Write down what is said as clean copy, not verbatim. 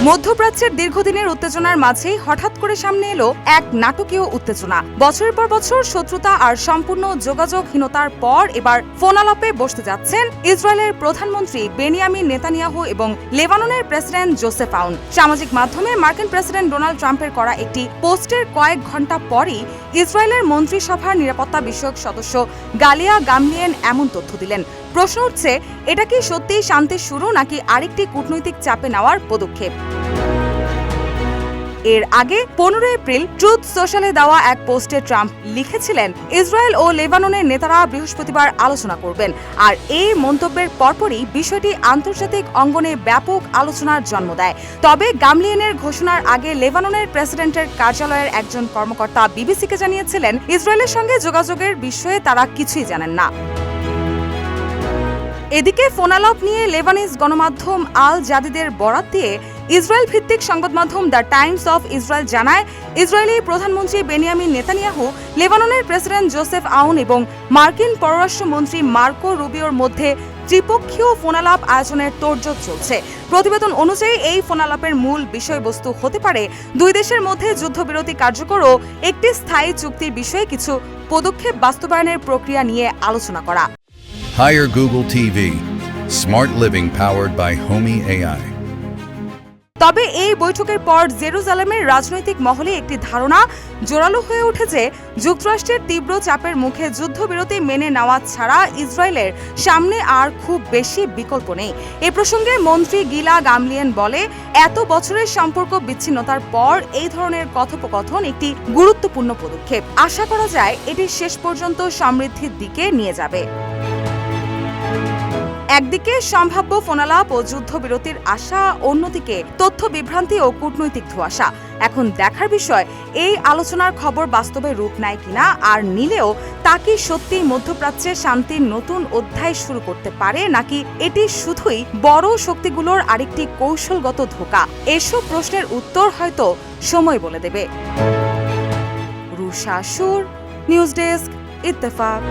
মধ্যপ্রাচ্যের দীর্ঘদিনের উত্তেজনার মাঝেই হঠাৎ করে সামনে এলো এক নাটকীয় উত্তেজনা। বছরের পর বছর শত্রুতা আর সম্পূর্ণ যোগাযোগহীনতার পর এবার ফোনালাপে বসতে যাচ্ছেন ইসরায়েলের প্রধানমন্ত্রী বেনিয়ামিন নেতানিয়াহু এবং লেবাননের প্রেসিডেন্ট জোসেফ আউন। সামাজিক মাধ্যমে মার্কিন প্রেসিডেন্ট ডোনাল্ড ট্রাম্পের করা একটি পোস্টের কয়েক ঘণ্টা পরই ইসরায়েলের মন্ত্রিসভার নিরাপত্তা বিষয়ক সদস্য গালিয়া গামলিয়েন এমন তথ্য দিলেন। প্রশ্ন উঠছে, এটা কি সত্যিই শান্তির শুরু নাকি আরেকটি কূটনৈতিক চাপে নেওয়ার পদক্ষেপ? এর আগে 15 এপ্রিল ট্রুথ সোশ্যালে দেওয়া এক পোস্টে ট্রাম্প লিখেছিলেন, ইসরায়েল ও লেবাননের নেতারা বৃহস্পতিবার আলোচনা করবেন। আর এই মন্তব্যের পরপরই বিষয়টি আন্তর্জাতিক অঙ্গনে ব্যাপক আলোচনার জন্ম দেয়। তবে গামলিয়েনের ঘোষণার আগে লেবাননের প্রেসিডেন্টের কার্যালয়ের একজন কর্মকর্তা বিবিসিকে জানিয়েছিলেন, ইসরায়েলের সঙ্গে যোগাযোগের বিষয়ে তারা কিছুই জানেন না। এদিকে ফোনালাপ নিয়ে লেবানিজ গণমাধ্যম আল জাদিদের বরাত দিয়ে ইসরায়েল ভিত্তিক সংবাদ মাধ্যম দ্য টাইমস অফ ইসরায়েল জানায়, ইসরায়েলি প্রধানমন্ত্রী বেনিয়ামিন নেতানিয়াহু, লেবাননের প্রেসিডেন্ট জোসেফ আউন এবং মার্কিন পররাষ্ট্রমন্ত্রী মার্কো রুবিওর মধ্যে ত্রিপক্ষীয় ফোনালাপ আয়োজনের তোড়জোড় চলছে। প্রতিবেদন অনুযায়ী এই ফোনালাপের মূল বিষয়বস্তু হতে পারে দুই দেশের মধ্যে যুদ্ধবিরতি কার্যকর ও একটি স্থায়ী চুক্তির বিষয়ে কিছু পদক্ষেপ বাস্তবায়নের প্রক্রিয়া নিয়ে আলোচনা করা। Hire Google TV. Smart living powered by Homey AI. তবে এই বৈঠকের পর জেরুজালেমের রাজনৈতিক মহলে একটি ধারণা জোরালো হয়ে উঠেছে, যুক্তরাষ্ট্রের তীব্র চাপের মুখে যুদ্ধবিরতি মেনে নেওয়া ছাড়া ইসরায়েলের সামনে আর খুব বেশি বিকল্প নেই। এ প্রসঙ্গে মন্ত্রী গিলা গামলিয়েন বলে, এত বছরের সম্পর্ক বিচ্ছিন্নতার পর এই ধরনের কথোপকথন একটি গুরুত্বপূর্ণ পদক্ষেপ। আশা করা যায় এটি শেষ পর্যন্ত সমৃদ্ধির দিকে নিয়ে যাবে। একদিকে সম্ভাব্য ফোনালাপ ও যুদ্ধবিরতির আশা, অন্যদিকে তথ্য বিভ্রান্তি ও কূটনৈতিক ধোঁয়াশা। এখন দেখার বিষয়, এই আলোচনার খবর বাস্তবে রূপ নেয় কিনা, আর নিলেও তা কি সত্যিই মধ্যপ্রাচ্যে শান্তির নতুন অধ্যায় শুরু করতে পারে নাকি এটি শুধুই বড় শক্তিগুলোর আরেকটি কৌশলগত ধোঁকা? এসব প্রশ্নের উত্তর হয়তো সময় বলে দেবে। রুশা সুর, নিউজ ডেস্ক, ইত্তেফাক।